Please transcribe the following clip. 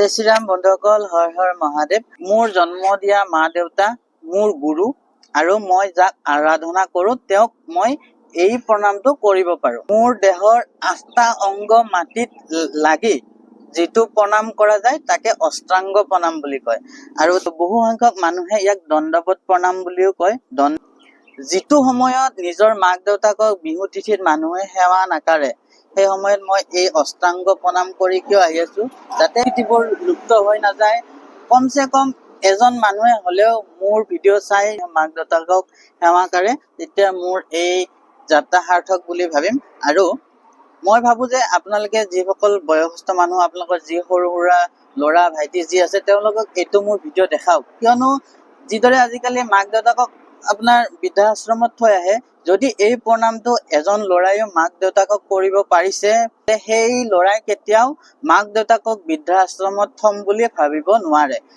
जय श्री राम बंधुসকল हर हर महादेव। मोर जन्म दिया मा देउता मोर गुरु আৰু মই যাক আৰাধনা কৰো তেওঁক মই এই প্ৰণামটো কৰিব পাৰো। মোৰ দেহৰ ৮টা অংগ মাটিত লাগি যেটো প্ৰণাম কৰা যায় তাকে অষ্টাংগ প্ৰণাম বুলি কয়। আৰু বহু সংখ্যক মানুহে ইয়াক দণ্ডৱত প্ৰণাম বুলিও কয়। যেটো সময়ত নিজৰ মাক দেউতাকক বিহু তিথিত মানুহে সেৱা নাকাৰে সেই সময়ত মই এই অষ্টাংগ প্ৰণাম কৰি কিয় আহি আছো যাতে নীতিবোৰ লুপ্ত হৈ নাযায়। কমসে কম এজন মানুহে হলেও মোৰ ভিডিঅ' চাই মাক দেউতাকক সেৱা কৰে তেতিয়া মোৰ এই যাত্ৰা সাৰ্থক বুলি ভাবিম। আৰু মই ভাবো যে আপোনালোকে যিসকল বয়সস্থ মানুহ আপোনালোকৰ যি সৰু সুৰা ল'ৰা ভাইটি যি আছে তেওঁলোকক এইটো মোৰ ভিডিঅ' দেখাওক, কিয়নো যিদৰে আজিকালি মাক দেউতাকক আপোনাৰ বৃদ্ধাশ্ৰমত থৈ আহে, যদি এই প্ৰণামটো এজন ল'ৰাইও মাক দেউতাকক কৰিব পাৰিছে সেই ল'ৰাই কেতিয়াও মাক দেউতাকক বৃদ্ধাশ্ৰমত থম বুলি ভাবিব নোৱাৰে।